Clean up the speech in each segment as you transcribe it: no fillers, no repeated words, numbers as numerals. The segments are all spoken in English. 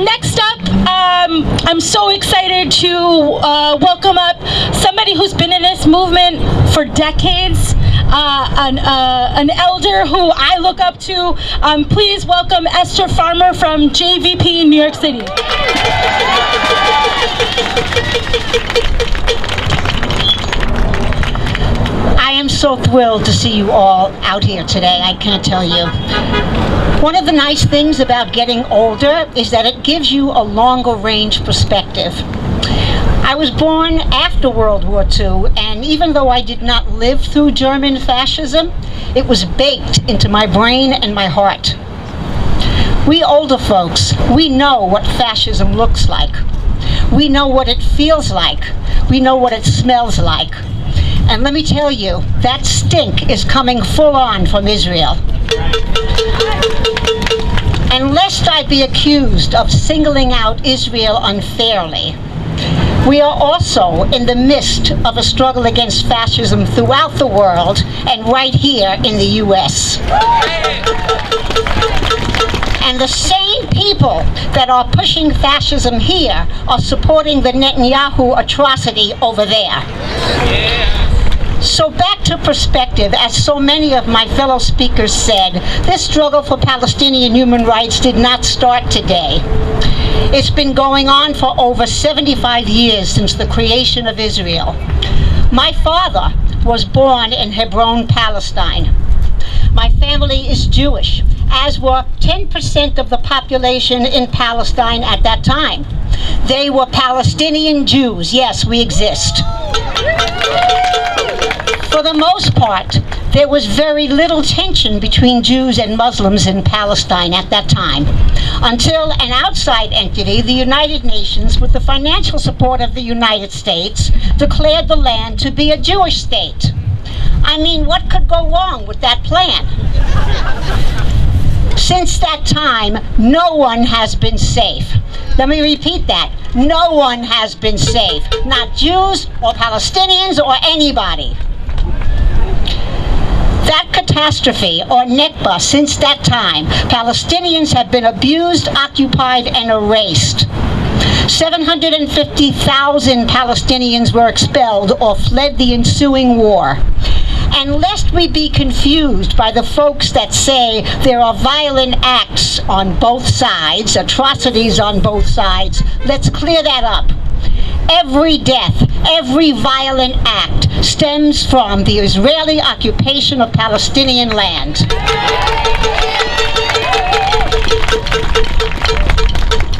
Next up, I'm so excited to welcome up somebody who's been in this movement for decades, an elder who I look up to. Please welcome Esther Farmer from JVP in New York City. I am so thrilled to see you all out here today, I can't tell you. One of the nice things about getting older is that it gives you a longer range perspective. I was born after World War II, and even though I did not live through German fascism, it was baked into my brain and my heart. We older folks, we know what fascism looks like. We know what it feels like. We know what it smells like. And let me tell you, that stink is coming full on from Israel. And lest I be accused of singling out Israel unfairly, we are also in the midst of a struggle against fascism throughout the world and right here in the US. And the same people that are pushing fascism here are supporting the Netanyahu atrocity over there. So back to perspective, as so many of my fellow speakers said, this struggle for Palestinian human rights did not start today. It's been going on for over 75 years since the creation of Israel. My father was born in Hebron, Palestine. My family is Jewish, as were 10% of the population in Palestine at that time. They were Palestinian Jews. Yes, we exist. For the most part, there was very little tension between Jews and Muslims in Palestine at that time, until an outside entity, the United Nations, with the financial support of the United States, declared the land to be a Jewish state. I mean, what could go wrong with that plan? Since that time, no one has been safe. Let me repeat that. No one has been safe. Not Jews or Palestinians or anybody. That catastrophe, or Nakba, since that time, Palestinians have been abused, occupied, and erased. 750,000 Palestinians were expelled or fled the ensuing war. And lest we be confused by the folks that say there are violent acts on both sides, atrocities on both sides, let's clear that up. Every death, every violent act stems from the Israeli occupation of Palestinian land.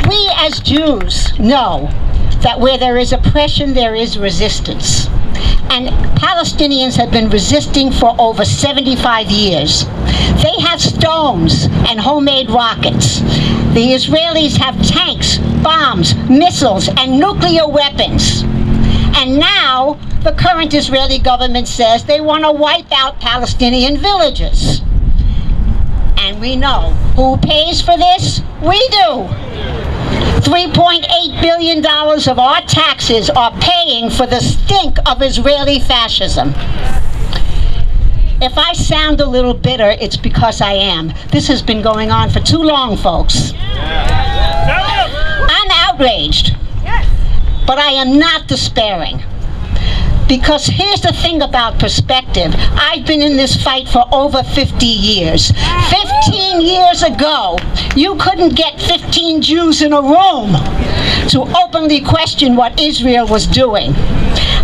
We as Jews know that where there is oppression, there is resistance. And Palestinians have been resisting for over 75 years. They have stones and homemade rockets. The Israelis have tanks, bombs, missiles, and nuclear weapons. And now, the current Israeli government says they want to wipe out Palestinian villages. And we know who pays for this? We do. $3.8 billion of our taxes are paying for the stink of Israeli fascism. If I sound a little bitter, it's because I am. This has been going on for too long, folks. I'm outraged, but I am not despairing. Because here's the thing about perspective. I've been in this fight for over 50 years. 15 years ago, you couldn't get 15 Jews in a room to openly question what Israel was doing.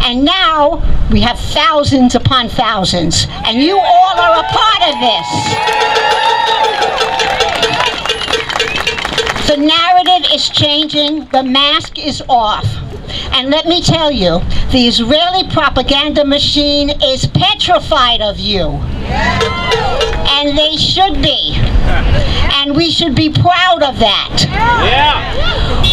And now, we have thousands upon thousands, and you all are a part of this. The narrative is changing, the mask is off. And let me tell you, the Israeli propaganda machine is petrified of you. And they should be. And we should be proud of that.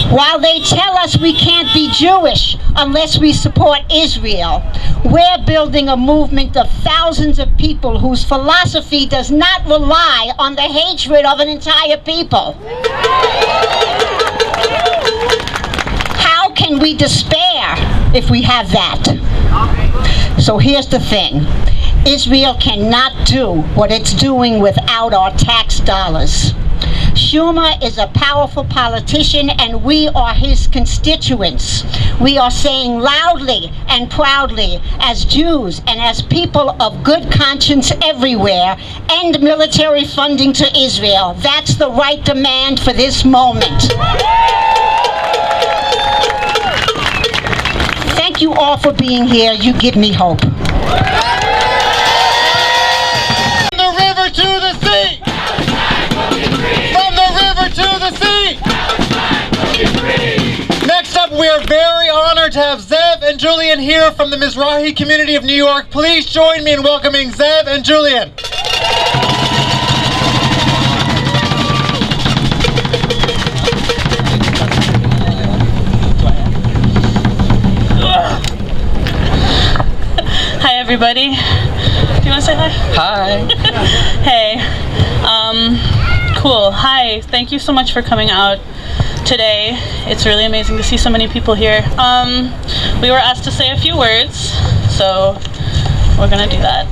While they tell us we can't be Jewish unless we support Israel, we're building a movement of thousands of people whose philosophy does not rely on the hatred of an entire people. How can we despair if we have that? So here's the thing. Israel cannot do what it's doing without our tax dollars. Schumer is a powerful politician, and we are his constituents. We are saying loudly and proudly, as Jews and as people of good conscience everywhere, end military funding to Israel. That's the right demand for this moment. Thank you all for being here. You give me hope. From the river to the sea! From the river to the sea! Next up, we are very honored to have Jav and Juliet here from the Mizrahi community of New York. Please join me in welcoming Jav and Juliet. Hi everybody. Do you want to say hi? Hi. Hey. Cool. Hi. Thank you so much for coming out today. It's really amazing to see so many people here. We were asked to say a few words, so we're gonna do that.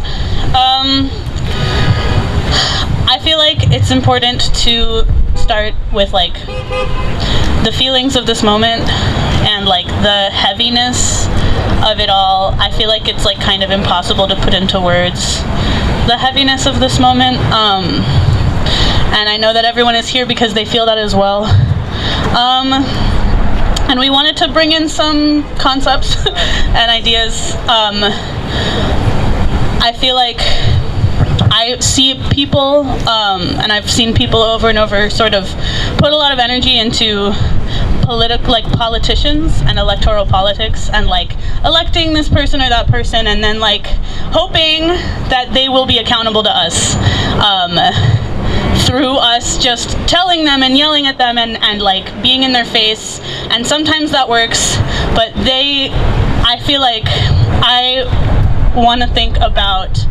I feel like it's important to start with like the feelings of this moment and like the heaviness of it all. I feel like it's like kind of impossible to put into words the heaviness of this moment. And I know that everyone is here because they feel that as well. And we wanted to bring in some concepts and ideas. I feel like I see people, and I've seen people over and over sort of put a lot of energy into politicians and electoral politics and like electing this person or that person and then like hoping that they will be accountable to us through us just telling them and yelling at them and like being in their face, and sometimes that works, but I feel like I want to think about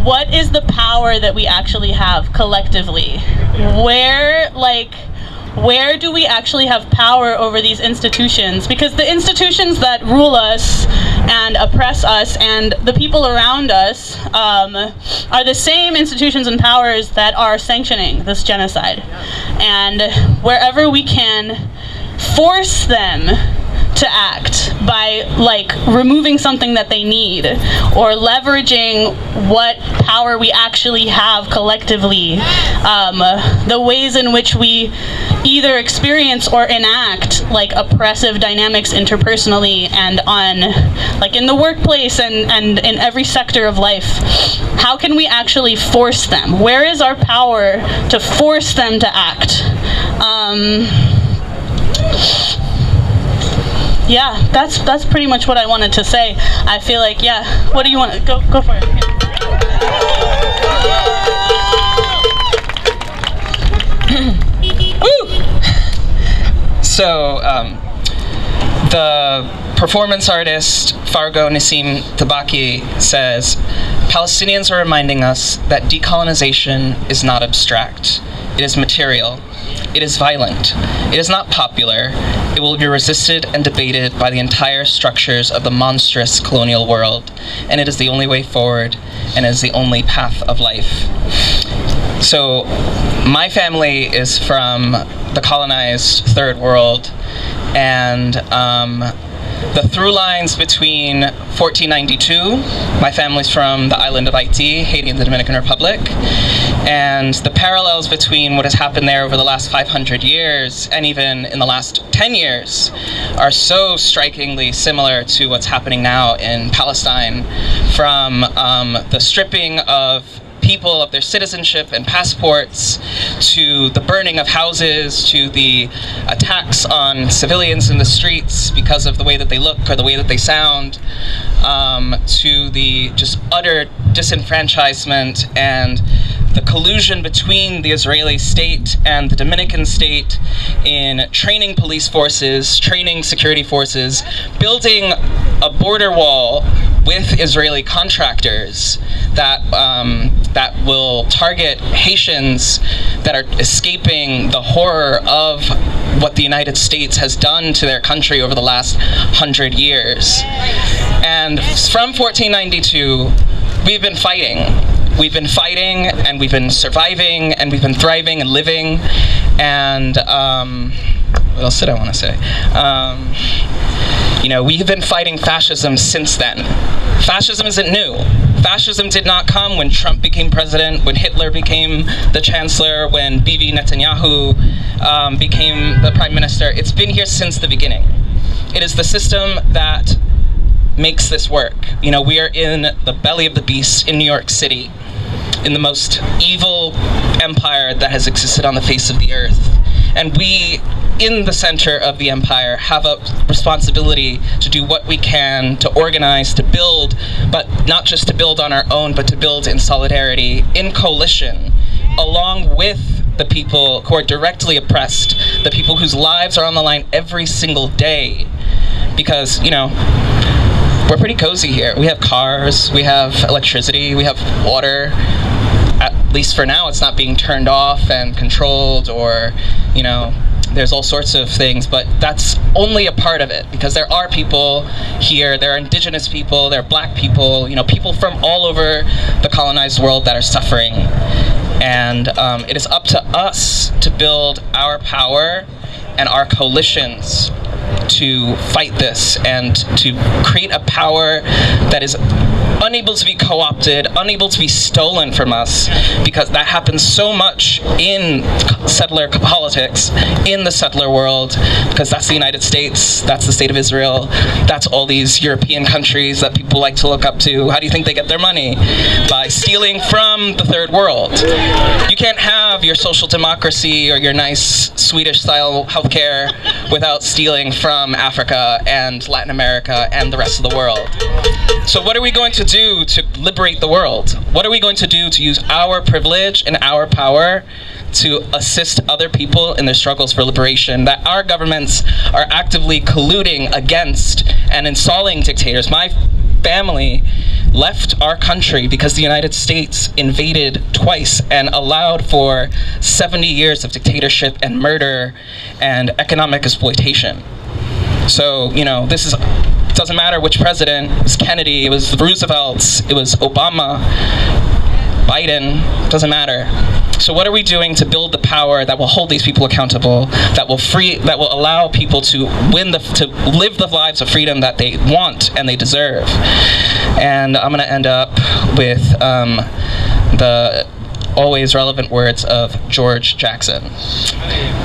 what is the power that we actually have collectively. Where do we actually have power over these institutions? Because the institutions that rule us and oppress us and the people around us are the same institutions and powers that are sanctioning this genocide. And wherever we can force them to act by like removing something that they need or leveraging what power we actually have collectively, the ways in which we either experience or enact like oppressive dynamics interpersonally and on like in the workplace and in every sector of life. How can we actually force them? Where is our power to force them to act? Yeah, that's pretty much what I wanted to say. I feel like, yeah, what do you want to go for it? Woo! So, the performance artist Fargo Nassim Tabaki says, Palestinians are reminding us that decolonization is not abstract. It is material. It is violent. It is not popular. It will be resisted and debated by the entire structures of the monstrous colonial world, and it is the only way forward, and it is the only path of life. So, my family is from the colonized Third World, and the through lines between 1492, my family's from the island of Haiti, Haiti and the Dominican Republic, and the parallels between what has happened there over the last 500 years and even in the last 10 years are so strikingly similar to what's happening now in Palestine, from the stripping of people of their citizenship and passports, to the burning of houses, to the attacks on civilians in the streets because of the way that they look or the way that they sound, to the just utter disenfranchisement and the collusion between the Israeli state and the Dominican state in training police forces, training security forces, building a border wall with Israeli contractors that that will target Haitians that are escaping the horror of what the United States has done to their country over the last 100 years. And from 1492, we've been fighting. We've been fighting, and we've been surviving, and we've been thriving and living, and what else did I want to say? We have been fighting fascism since then. Fascism isn't new. Fascism did not come when Trump became president, when Hitler became the chancellor, when Bibi Netanyahu became the prime minister. It's been here since the beginning. It is the system that makes this work. We are in the belly of the beast in New York City, in the most evil empire that has existed on the face of the earth. And we, in the center of the empire, have a responsibility to do what we can to organize, to build, but not just to build on our own, but to build in solidarity, in coalition, along with the people who are directly oppressed, the people whose lives are on the line every single day. Because, we're pretty cozy here. We have cars, we have electricity, we have water. At least for now, it's not being turned off and controlled, or, there's all sorts of things, but that's only a part of it, because there are people here, there are indigenous people, there are black people, people from all over the colonized world that are suffering. And it is up to us to build our power and our coalitions to fight this and to create a power that is unable to be co-opted, unable to be stolen from us, because that happens so much in settler politics, in the settler world, because that's the United States, that's the State of Israel, that's all these European countries that people like to look up to. How do you think they get their money? By stealing from the third world. You can't have your social democracy or your nice Swedish-style healthcare without stealing from Africa and Latin America and the rest of the world. So what are we going to do to liberate the world? What are we going to do to use our privilege and our power to assist other people in their struggles for liberation that our governments are actively colluding against and installing dictators? My family left our country because the United States invaded twice and allowed for 70 years of dictatorship and murder and economic exploitation. So, this is, it doesn't matter which president. It was Kennedy, it was Roosevelt, it was Obama, Biden, doesn't matter. So what are we doing to build the power that will hold these people accountable, that will allow people to to live the lives of freedom that they want and they deserve? And I'm going to end up with the always relevant words of George Jackson.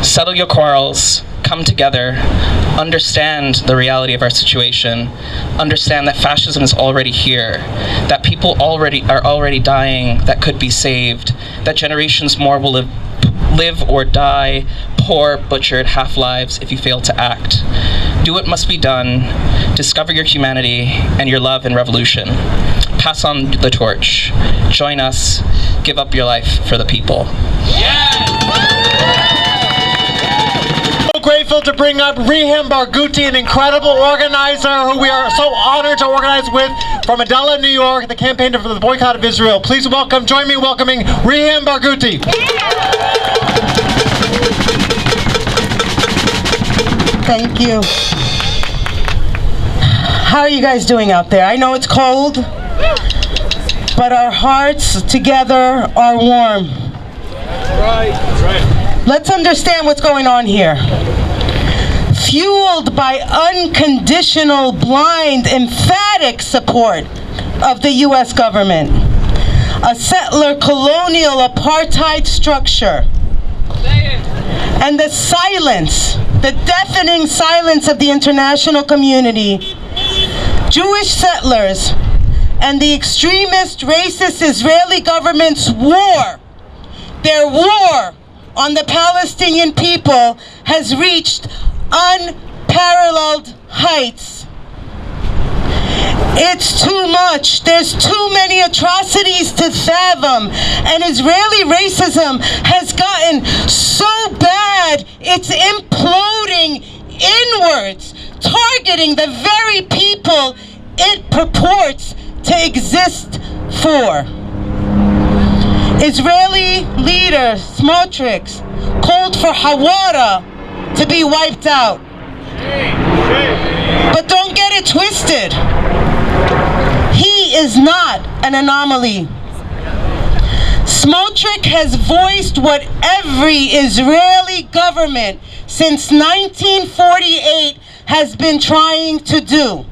Settle your quarrels, come together, understand the reality of our situation, understand that fascism is already here, that people are already dying that could be saved, that generations more will live or die poor, butchered half-lives if you fail to act. Do what must be done, discover your humanity and your love and revolution. Pass on the torch, join us, give up your life for the people. Grateful to bring up Riham Barghouti, an incredible organizer who we are so honored to organize with from Adela, New York, the campaign for the boycott of Israel. Please join me in welcoming Riham Barghouti. Thank you. How are you guys doing out there? I know it's cold, but our hearts together are warm. Right. Let's understand what's going on here. Fueled by unconditional, blind, emphatic support of the U.S. government, a settler colonial apartheid structure, and the silence, the deafening silence of the international community, Jewish settlers and the extremist, racist Israeli government's war, their war on the Palestinian people has reached unparalleled heights. It's too much. There's too many atrocities to fathom. And Israeli racism has gotten so bad, it's imploding inwards, targeting the very people it purports to exist for. Israeli leader Smotrich called for Huwara to be wiped out. But don't get it twisted. He is not an anomaly. Smotrich has voiced what every Israeli government since 1948 has been trying to do.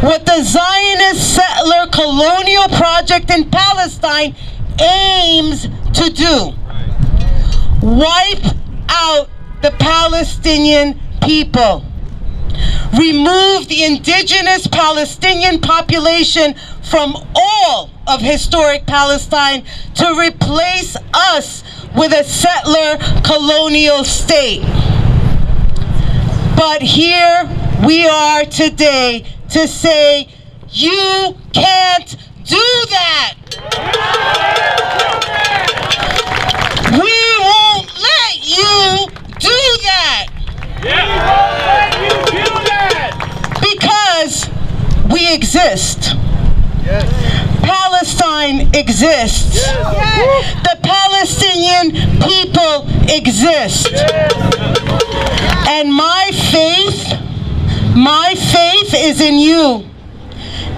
What the Zionist settler colonial project in Palestine aims to do. Wipe out the Palestinian people. Remove the indigenous Palestinian population from all of historic Palestine to replace us with a settler colonial state. But here we are today to say, you can't do that. We won't let you do that. Because we exist. Palestine exists. The Palestinian people exist. And my faith is in you.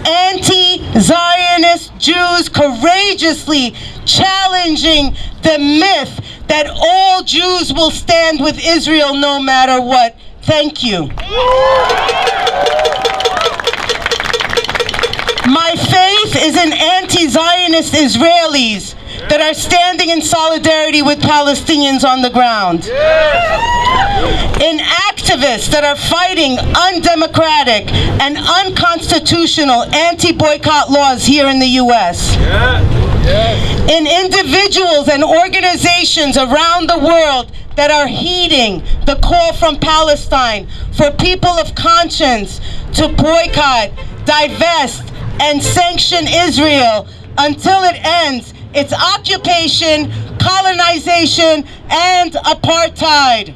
Anti-Zionist Jews courageously challenging the myth that all Jews will stand with Israel no matter what. Thank you. My faith is in anti-Zionist Israelis that are standing in solidarity with Palestinians on the ground. In activists that are fighting undemocratic and unconstitutional anti-boycott laws here in the U.S. In individuals and organizations around the world that are heeding the call from Palestine for people of conscience to boycott, divest, and sanction Israel until it ends its occupation, colonization, and apartheid.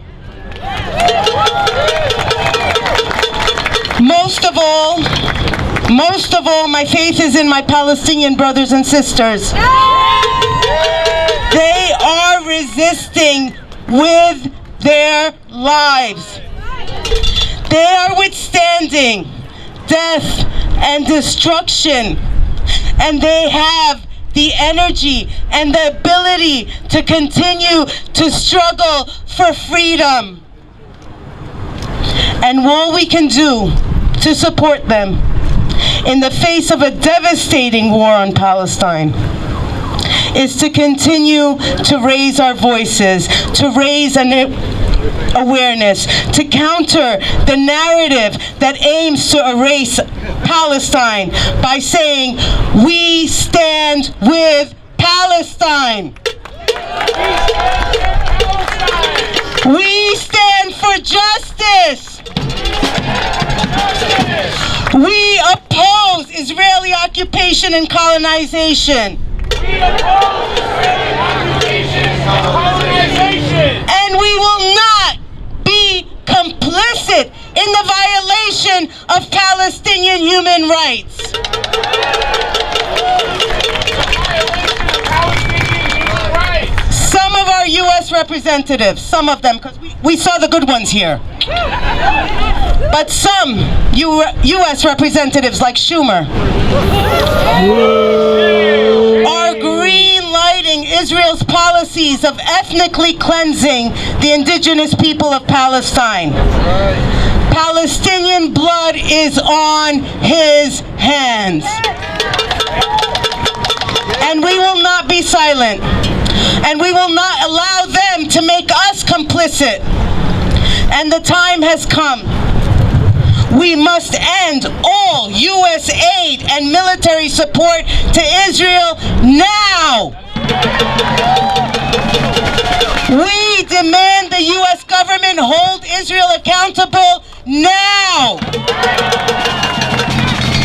Most of all, my faith is in my Palestinian brothers and sisters. They are resisting with their lives. They are withstanding death and destruction, and they have the energy and the ability to continue to struggle for freedom. And all we can do to support them in the face of a devastating war on Palestine is to continue to raise our voices, to raise an awareness, to counter the narrative that aims to erase Palestine by saying, we stand with Palestine. We stand for justice. We oppose Israeli occupation and colonization. And we will not be complicit in the violation of Palestinian human rights. Some of our U.S. representatives, some of them, because we saw the good ones here, but some U.S. representatives like Schumer are green-lighting Israel's policies of ethnically cleansing the indigenous people of Palestine. Palestinian blood is on his hands. And we will not be silent. And we will not allow them to make us complicit. And the time has come. We must end all U.S. aid and military support to Israel now. We demand the U.S. government hold Israel accountable now.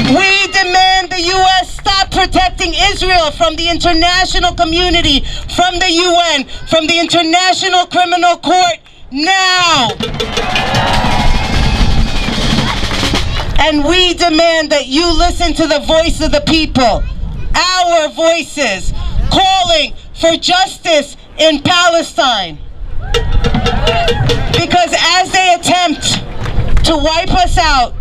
We demand the U.S. stop protecting Israel from the international community, from the UN, from the International Criminal Court now. And we demand that you listen to the voice of the people, our voices, calling for justice in Palestine. Because as they attempt to wipe us out,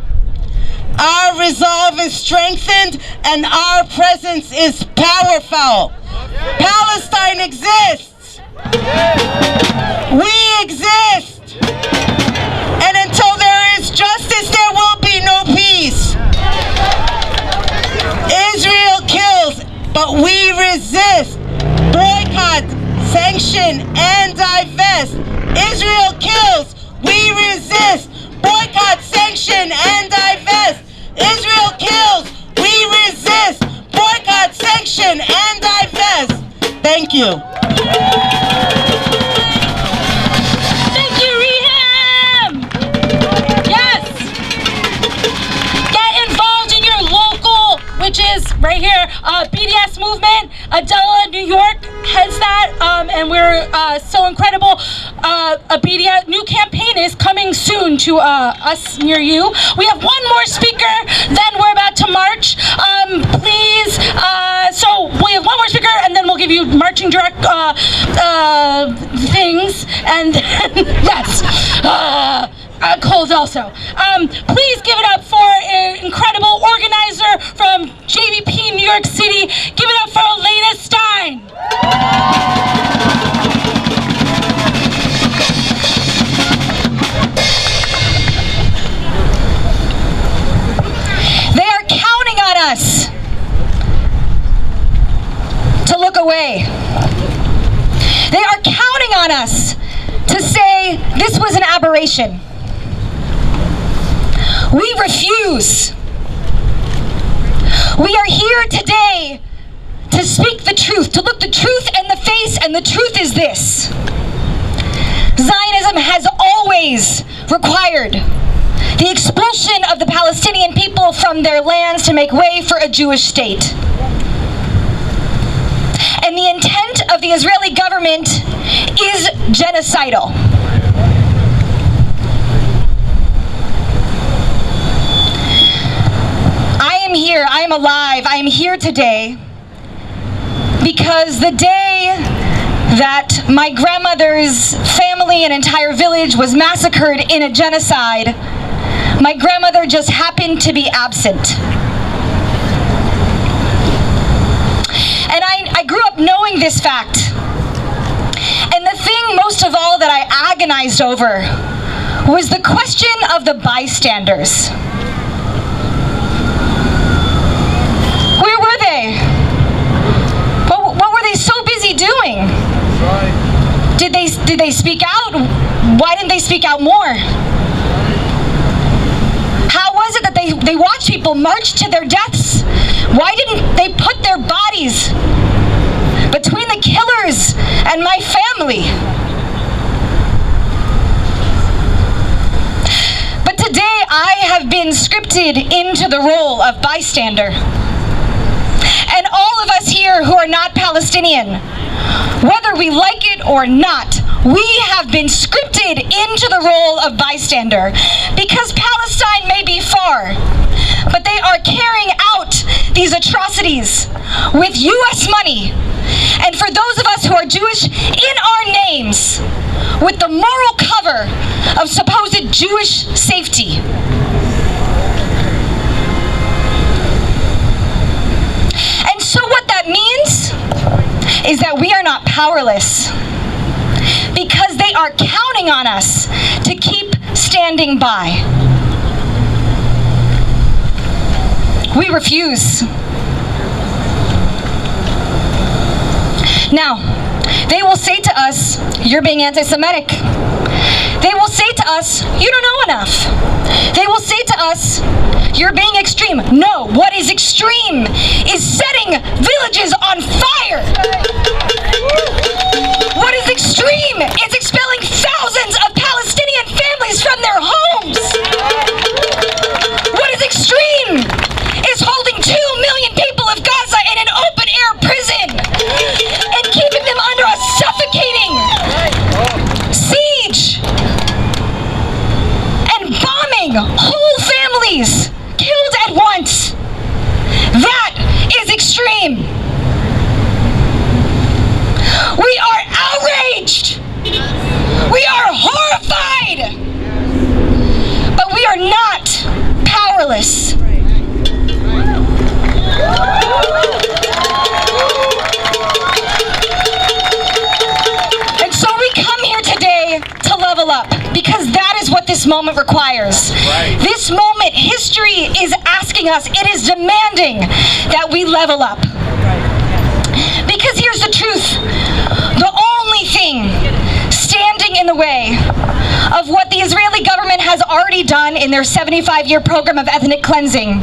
Our resolve is strengthened and our presence is powerful. Palestine exists. We exist. And until there is justice, there will be no peace. Israel kills, but we resist. Boycott, sanction, and divest. Israel kills, we resist. Boycott, sanction, and divest. Israel kills, we resist. Boycott, sanction, and divest. Thank you. Thank you, Riham! Yes! Get involved in your local, which is right here, BDS movement. Adela, New York heads that, and we're so incredible. A BDS new campaign is coming soon to us near you. We have one more speaker, then we're about to march. Please, so we have one more speaker, and then we'll give you marching direct things, and then, yes, cold also. Please give it up for an incredible organizer from JVP New York City. Give it up for Elena Stein. They are counting on us to look away. They are counting on us to say this was an aberration. We refuse. We are here today to speak the truth, to look the truth in the face, and the truth is this. Zionism has always required the expulsion of the Palestinian people from their lands to make way for a Jewish state. And the intent of the Israeli government is genocidal. I am here, I am alive, I am here today because the day that my grandmother's family and entire village was massacred in a genocide, my grandmother just happened to be absent. And I grew up knowing this fact. And the thing most of all that I agonized over was the question of the bystanders. Where were they? What were they so busy doing? Did they speak out? Why didn't they speak out more? How was it that they watched people march to their deaths? Why didn't they put their bodies between the killers and my family? But today I have been scripted into the role of bystander. And all of us here who are not Palestinian, whether we like it or not, we have been scripted into the role of bystander because Palestine may be far, but they are carrying out these atrocities with U.S. money. And for those of us who are Jewish, in our names, with the moral cover of supposed Jewish safety. And so what that means is that we are not powerless because they are counting on us to keep standing by. We refuse. Now, they will say to us, you're being anti-Semitic. They will say to us, you don't know enough. They will say to us, you're being extreme. No, what is extreme is setting villages on fire. What is extreme is expelling thousands of Palestinian families from their homes. What is extreme is holding 2 million people of Gaza in an open-air prison and keeping them under a suffocating siege and bombing whole families killed at once. That is extreme. level up, because that is what this moment requires. Right. This moment, history is asking us, it is demanding that we level up. Because here's the truth, the only thing standing in the way of what the Israeli government has already done in their 75-year program of ethnic cleansing,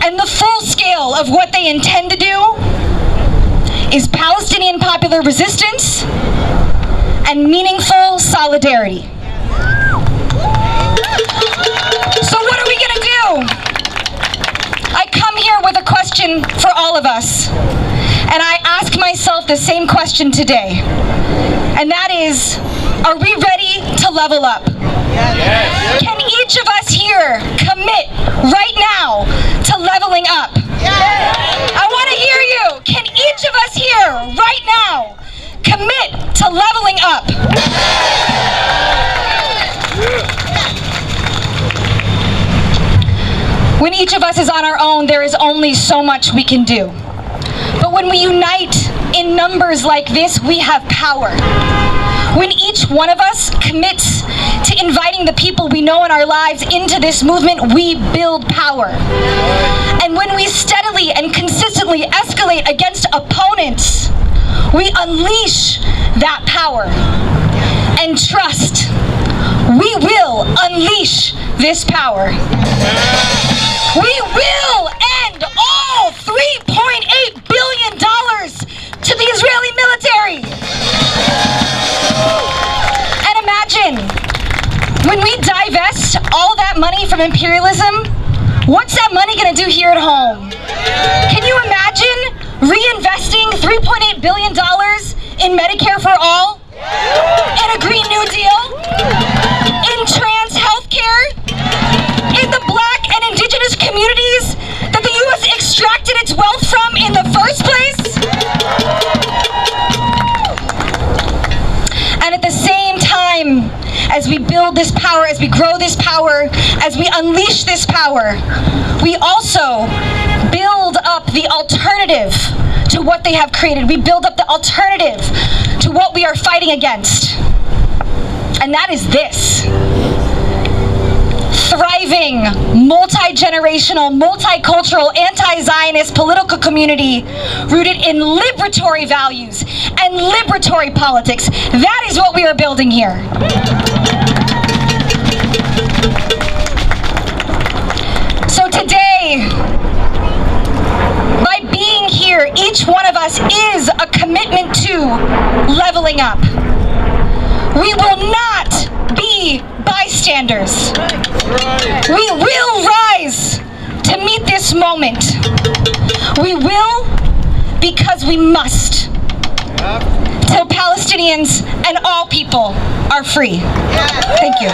and the full scale of what they intend to do, is Palestinian popular resistance and meaningful solidarity. So what are we gonna do? I come here with a question for all of us, and I ask myself the same question today, and that is, are we ready to level up? Yes. Can each of us here commit right now to leveling up? I want to hear you. Can each of us here right now commit to leveling up? When each of us is on our own, there is only so much we can do. But when we unite in numbers like this, we have power. When each one of us commits to inviting the people we know in our lives into this movement, we build power. And when we steadily and consistently escalate against opponents, we unleash that power. And trust, we will unleash this power. We will end all $3.8 billion to the Israeli military. And imagine, when we divest all that money from imperialism, what's that money gonna do here at home? Can you imagine reinvesting $3.8 billion in Medicare for all? In a Green New Deal? In trans health care? In the Black and Indigenous communities that the U.S. extracted its wealth from in the first place? And at the same time, as we build this power, as we grow this power, as we unleash this power, we also build up the alternative to what they have created. We build up the alternative to what we are fighting against. And that is this. Thriving, multi-generational, multicultural, anti-Zionist political community rooted in liberatory values and liberatory politics. That is what we are building here. So today, by being here, each one of us is a commitment to leveling up. We will not be bystanders. We will rise to meet this moment. We will because we must. Till Palestinians and all people are free. Thank you.